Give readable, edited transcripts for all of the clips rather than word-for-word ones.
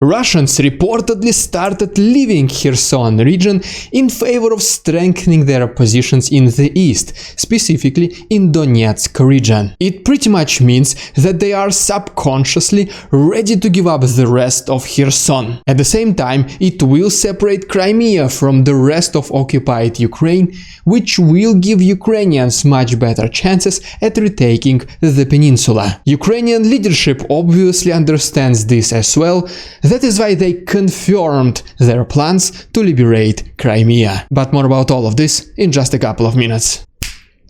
Russians reportedly started leaving Kherson region in favor of strengthening their positions in the east, specifically in Donetsk region. It pretty much means that they are subconsciously ready to give up the rest of Kherson. At the same time, it will separate Crimea from the rest of occupied Ukraine, which will give Ukrainians much better chances at retaking the peninsula. Ukrainian leadership obviously understands this as well. That is why they confirmed their plans to liberate Crimea. But more about all of this in just a couple of minutes.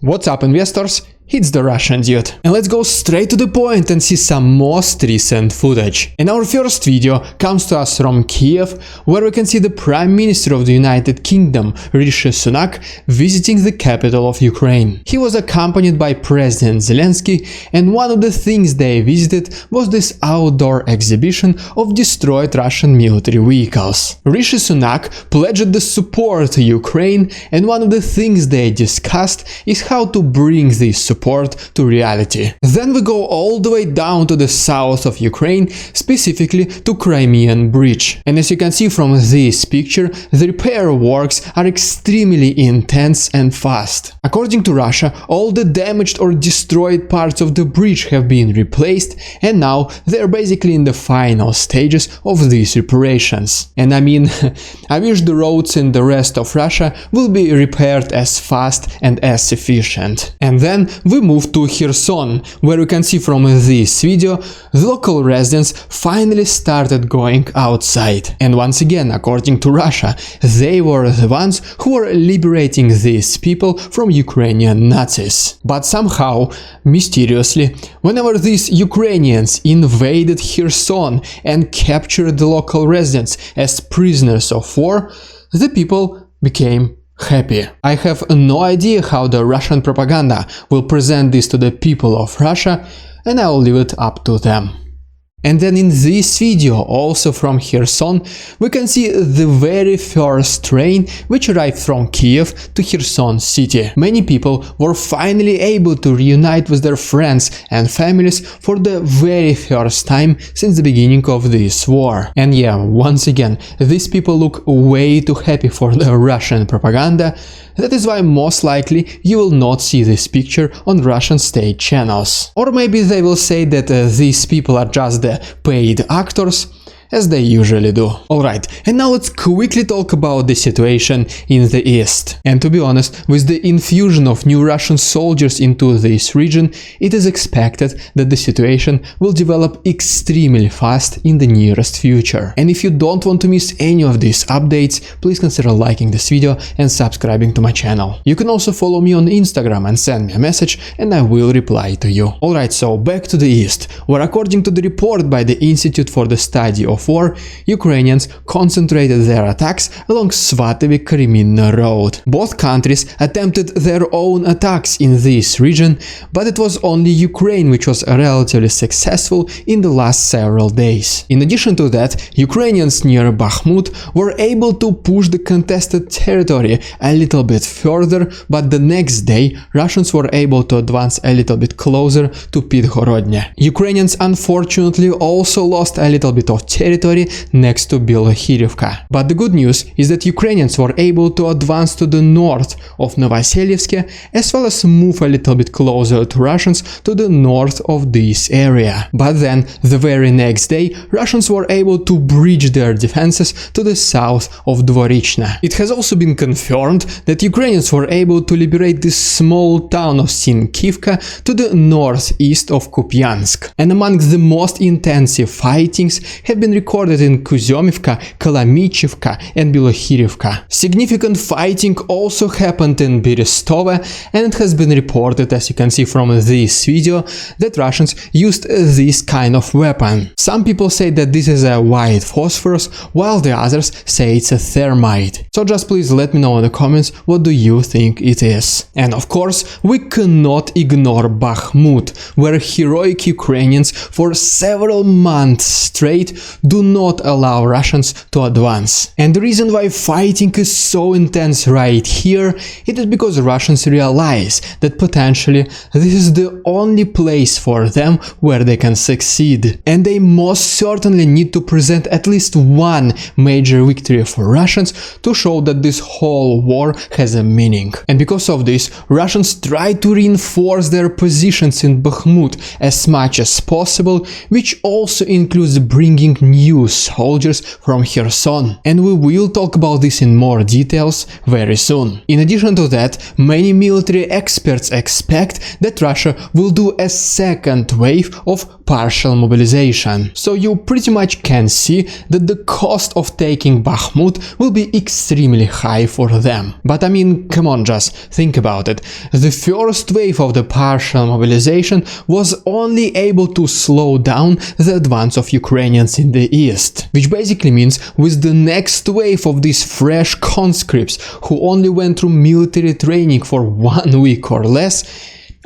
What's up, investors? It's the Russian dude. And let's go straight to the point and see some most recent footage. And our first video comes to us from Kyiv, where we can see the Prime Minister of the United Kingdom, Rishi Sunak, visiting the capital of Ukraine. He was accompanied by President Zelensky, and one of the things they visited was this outdoor exhibition of destroyed Russian military vehicles. Rishi Sunak pledged the support to Ukraine, and one of the things they discussed is how to bring this support to reality. Then we go all the way down to the south of Ukraine, specifically to Crimean Bridge. And as you can see from this picture, the repair works are extremely intense and fast. According to Russia, all the damaged or destroyed parts of the bridge have been replaced, and now they're basically in the final stages of these reparations. And I mean, I wish the roads in the rest of Russia will be repaired as fast and as efficient. And then we move to Kherson, where you can see from this video, the local residents finally started going outside. And once again, according to Russia, they were the ones who were liberating these people from Ukrainian Nazis. But somehow, mysteriously, whenever these Ukrainians invaded Kherson and captured the local residents as prisoners of war, the people became happy. I have no idea how the Russian propaganda will present this to the people of Russia, and I will leave it up to them. And then in this video, also from Kherson, we can see the very first train which arrived from Kyiv to Kherson city. Many people were finally able to reunite with their friends and families for the very first time since the beginning of this war. And yeah, once again, these people look way too happy for the Russian propaganda. That is why most likely you will not see this picture on Russian state channels. Or maybe they will say that these people are just the paid actors, as they usually do. Alright, and now let's quickly talk about the situation in the east. And to be honest, with the infusion of new Russian soldiers into this region, it is expected that the situation will develop extremely fast in the nearest future. And if you don't want to miss any of these updates, please consider liking this video and subscribing to my channel. You can also follow me on Instagram and send me a message, and I will reply to you. Alright, so back to the east, where according to the report by the Institute for the Study of War, Ukrainians concentrated their attacks along Svatove-Kreminna road. Both countries attempted their own attacks in this region, but it was only Ukraine which was relatively successful in the last several days. In addition to that, Ukrainians near Bakhmut were able to push the contested territory a little bit further, but the next day Russians were able to advance a little bit closer to Podhorodny. Ukrainians unfortunately also lost a little bit of territory next to Bilohirivka. But the good news is that Ukrainians were able to advance to the north of Novoselyevsk, as well as move a little bit closer to Russians to the north of this area. But then, the very next day, Russians were able to breach their defenses to the south of Dvorichna. It has also been confirmed that Ukrainians were able to liberate this small town of Sinkivka to the northeast of Kupiansk. And among the most intensive fightings have been recorded in Kuzomivka, Kalamichivka and Bilohirivka. Significant fighting also happened in Berestova, and it has been reported, as you can see from this video, that Russians used this kind of weapon. Some people say that this is a white phosphorus, while the others say it's a thermite. So just please let me know in the comments what do you think it is. And of course, we cannot ignore Bakhmut, where heroic Ukrainians for several months straight do not allow Russians to advance. And the reason why fighting is so intense right here, it is because Russians realize that potentially this is the only place for them where they can succeed. And they most certainly need to present at least one major victory for Russians to show that this whole war has a meaning. And because of this, Russians try to reinforce their positions in Bakhmut as much as possible, which also includes bringing new soldiers from Kherson. And we will talk about this in more details very soon. In addition to that, many military experts expect that Russia will do a second wave of partial mobilization. So you pretty much can see that the cost of taking Bakhmut will be extremely high for them. But I mean, come on, just think about it. The first wave of the partial mobilization was only able to slow down the advance of Ukrainians in the east, which basically means with the next wave of these fresh conscripts who only went through military training for 1 week or less,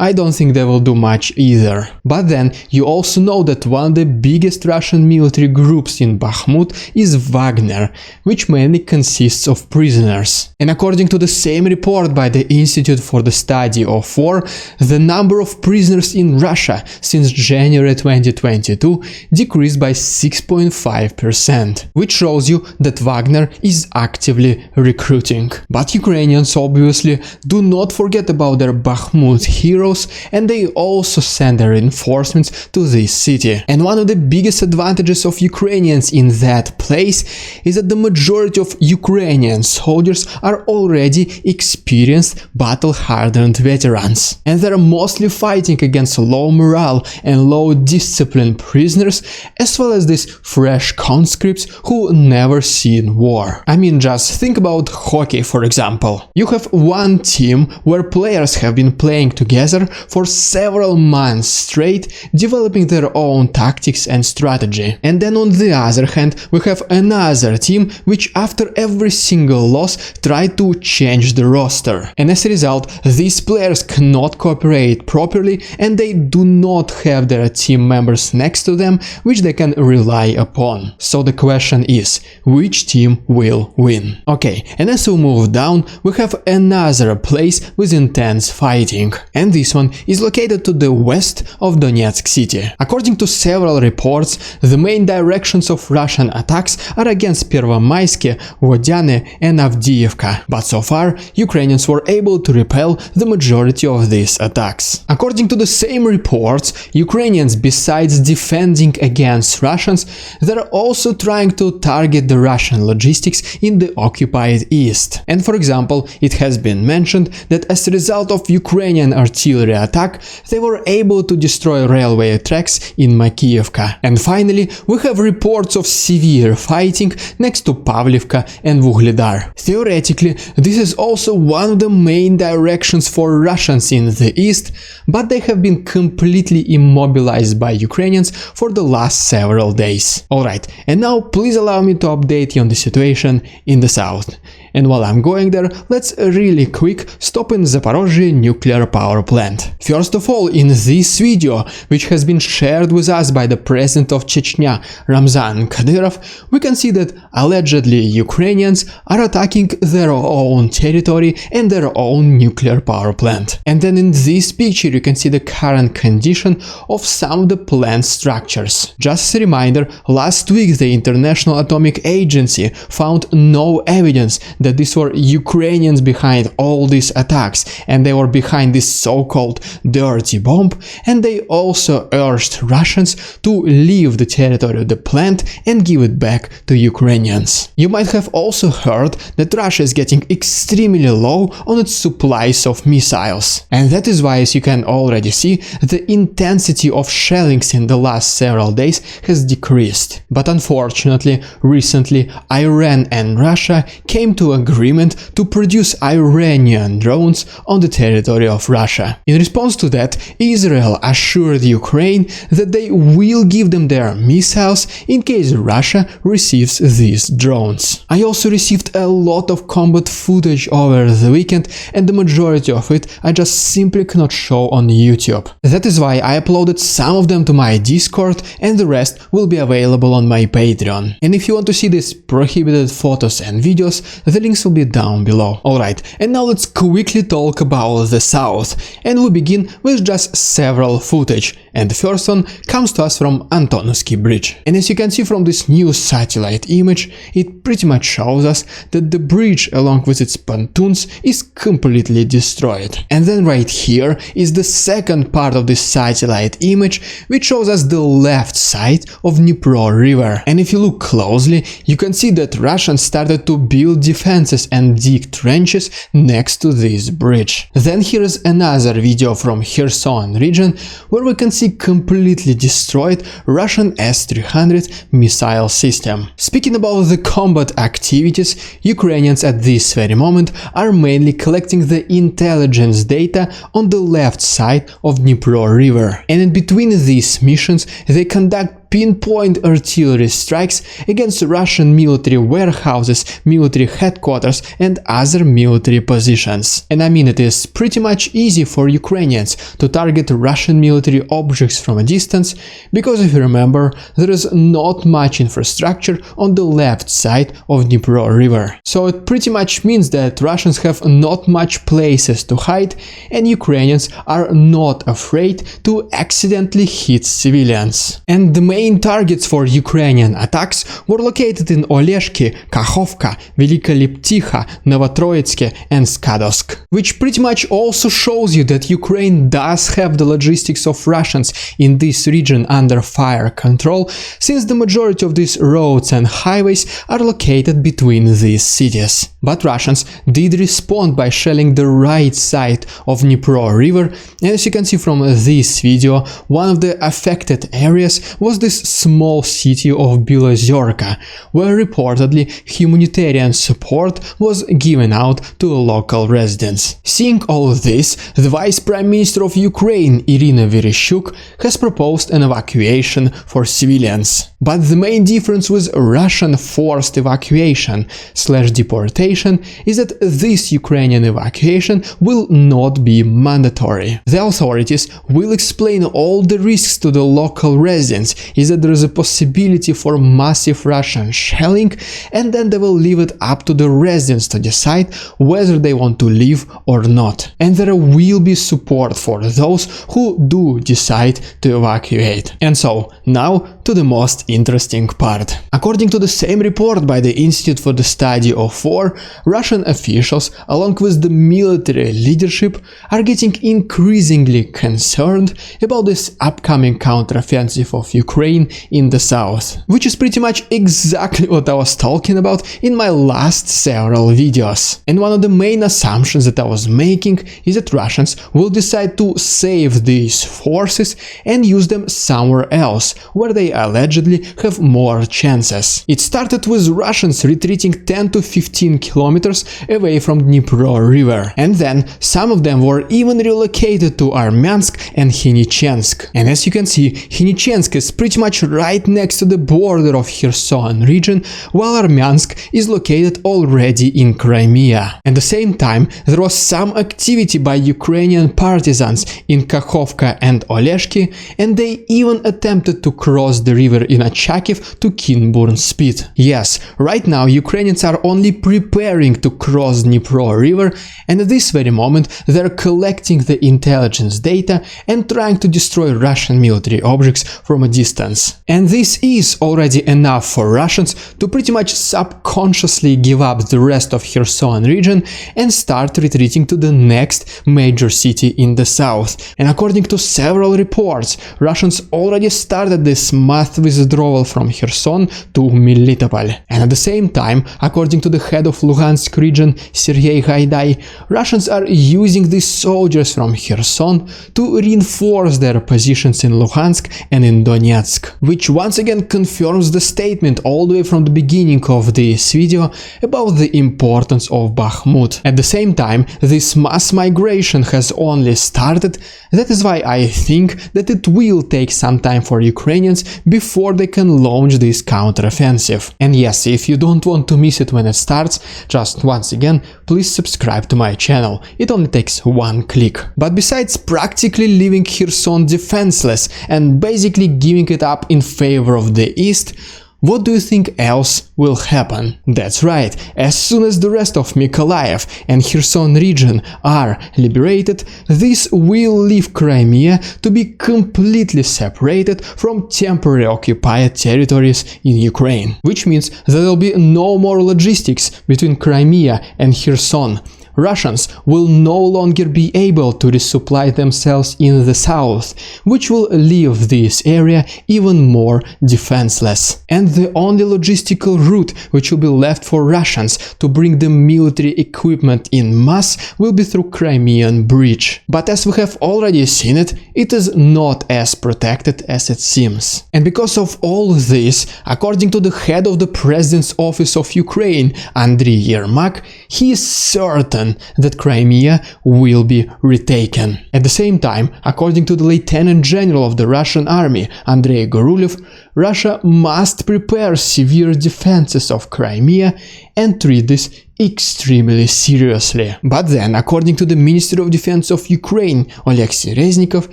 I don't think they will do much either. But then you also know that one of the biggest Russian military groups in Bakhmut is Wagner, which mainly consists of prisoners. And according to the same report by the Institute for the Study of War, the number of prisoners in Russia since January 2022 decreased by 6.5%, which shows you that Wagner is actively recruiting. But Ukrainians obviously do not forget about their Bakhmut heroes, and they also send their reinforcements to this city. And one of the biggest advantages of Ukrainians in that place is that the majority of Ukrainian soldiers are already experienced, battle-hardened veterans. And they're mostly fighting against low morale and low discipline prisoners, as well as these fresh conscripts who never seen war. I mean, just think about hockey, for example. You have one team where players have been playing together for several months straight, developing their own tactics and strategy. And then on the other hand, we have another team which after every single loss tried to change the roster. And as a result, these players cannot cooperate properly and they do not have their team members next to them which they can rely upon. So the question is, which team will win? Okay, and as we move down, we have another place with intense fighting. And this one is located to the west of Donetsk city. According to several reports, the main directions of Russian attacks are against Pervomayske, Vodyane and Avdiivka, but so far Ukrainians were able to repel the majority of these attacks. According to the same reports, Ukrainians, besides defending against Russians, they're also trying to target the Russian logistics in the occupied east. And for example, it has been mentioned that as a result of Ukrainian artillery attack, they were able to destroy railway tracks in Makiyevka. And finally, we have reports of severe fighting next to Pavlivka and Vuhledar. Theoretically, this is also one of the main directions for Russians in the east, but they have been completely immobilized by Ukrainians for the last several days. Alright, and now please allow me to update you on the situation in the south. And while I'm going there, let's really quick stop in Zaporozhye nuclear power plant. First of all, in this video, which has been shared with us by the president of Chechnya, Ramzan Kadyrov, we can see that allegedly Ukrainians are attacking their own territory and their own nuclear power plant. And then in this picture you can see the current condition of some of the plant structures. Just as a reminder, last week the International Atomic Agency found no evidence that these were Ukrainians behind all these attacks and they were behind this so-called dirty bomb, and they also urged Russians to leave the territory of the plant and give it back to Ukrainians. You might have also heard that Russia is getting extremely low on its supplies of missiles, and that is why, as you can already see, the intensity of shellings in the last several days has decreased. But unfortunately, recently Iran and Russia came to new agreement to produce Iranian drones on the territory of Russia. In response to that, Israel assured Ukraine that they will give them their missiles in case Russia receives these drones. I also received a lot of combat footage over the weekend, and the majority of it I just simply cannot show on YouTube. That is why I uploaded some of them to my Discord, and the rest will be available on my Patreon. And if you want to see these prohibited photos and videos, the links will be down below. Alright, and now let's quickly talk about the south, and we begin with just several footage, and the first one comes to us from Antonovsky Bridge. And as you can see from this new satellite image, it pretty much shows us that the bridge along with its pontoons is completely destroyed. And then right here is the second part of this satellite image, which shows us the left side of Dnipro river. And if you look closely, you can see that Russians started to build defenses and dig trenches next to this bridge. Then here is another video from Kherson region, where we can see completely destroyed Russian S-300 missile system. Speaking about the combat activities, Ukrainians at this very moment are mainly collecting the intelligence data on the left side of Dnipro river. And in between these missions, they conduct pinpoint artillery strikes against Russian military warehouses, military headquarters and other military positions. And I mean, it is pretty much easy for Ukrainians to target Russian military objects from a distance, because if you remember, there is not much infrastructure on the left side of Dnipro river. So it pretty much means that Russians have not much places to hide, and Ukrainians are not afraid to accidentally hit civilians. And the main targets for Ukrainian attacks were located in Oleshki, Kakhovka, Velika Lipticha, Novotroitske and Skadovsk, which pretty much also shows you that Ukraine does have the logistics of Russians in this region under fire control, since the majority of these roads and highways are located between these cities. But Russians did respond by shelling the right side of Dnipro river, and as you can see from this video, one of the affected areas was this small city of Belozerka, where reportedly humanitarian support was given out to local residents. Seeing all this, the Vice Prime Minister of Ukraine, Irina Vereshchuk, has proposed an evacuation for civilians. But the main difference with Russian forced evacuation/deportation is that this Ukrainian evacuation will not be mandatory. The authorities will explain all the risks to the local residents, is that there is a possibility for massive Russian shelling, and then they will leave it up to the residents to decide whether they want to leave or not. And there will be support for those who do decide to evacuate. And so, now to the most interesting part. According to the same report by the Institute for the Study of War, Russian officials, along with the military leadership, are getting increasingly concerned about this upcoming counteroffensive of Ukraine in the south, which is pretty much exactly what I was talking about in my last several videos. And one of the main assumptions that I was making is that Russians will decide to save these forces and use them somewhere else, where they allegedly have more chances. It started with Russians retreating 10 to 15 kilometers away from Dnipro river, and then some of them were even relocated to Armyansk and Khynichensk. And as you can see, Khynichensk is pretty much right next to the border of Kherson region, while Armyansk is located already in Crimea. At the same time, there was some activity by Ukrainian partisans in Kakhovka and Oleshki, and they even attempted to cross the river in Achakiv to Kinburn speed. Yes, right now Ukrainians are only preparing to cross Dnipro river, and at this very moment they're collecting the intelligence data and trying to destroy Russian military objects from a distance. And this is already enough for Russians to pretty much subconsciously give up the rest of Kherson region and start retreating to the next major city in the south. And according to several reports, Russians already started this mass withdrawal from Kherson to Melitopol. And at the same time, according to the head of Luhansk region, Sergei Haidai, Russians are using these soldiers from Kherson to reinforce their positions in Luhansk and in Donetsk, which once again confirms the statement all the way from the beginning of this video about the importance of Bakhmut. At the same time, this mass migration has only started. That is why I think that it will take some time for Ukrainians before they can launch this counteroffensive. And yes, if you don't want to miss it when it starts, just once again, please subscribe to my channel. It only takes one click. But besides practically leaving Kherson defenseless and basically giving it up in favor of the East, what do you think else will happen? That's right, as soon as the rest of Mykolaiv and Kherson region are liberated, this will leave Crimea to be completely separated from temporarily occupied territories in Ukraine. Which means that there will be no more logistics between Crimea and Kherson. Russians will no longer be able to resupply themselves in the south, which will leave this area even more defenseless. And the only logistical route which will be left for Russians to bring the military equipment in mass will be through Crimean Bridge. But as we have already seen it, it is not as protected as it seems. And because of all this, according to the head of the President's Office of Ukraine, Andriy Yermak, he is certain that Crimea will be retaken. At the same time, according to the Lieutenant General of the Russian Army, Andrei Gorulev, Russia must prepare severe defenses of Crimea and treat this extremely seriously. But then, according to the Ministry of Defense of Ukraine, Oleksiy Reznikov,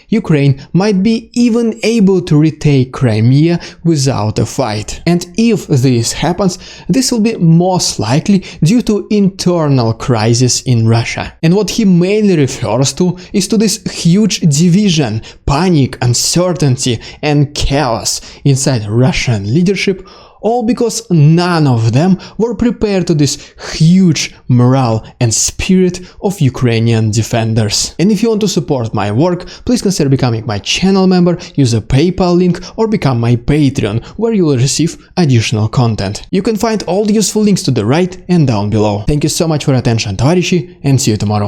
Ukraine might be even able to retake Crimea without a fight. And if this happens, this will be most likely due to internal crisis in Russia. And what he mainly refers to is to this huge division, panic, uncertainty and chaos inside Russian leadership, all because none of them were prepared to this huge morale and spirit of Ukrainian defenders. And if you want to support my work, please consider becoming my channel member, use a PayPal link or become my Patreon, where you will receive additional content. You can find all the useful links to the right and down below. Thank you so much for your attention, товарищи, and see you tomorrow.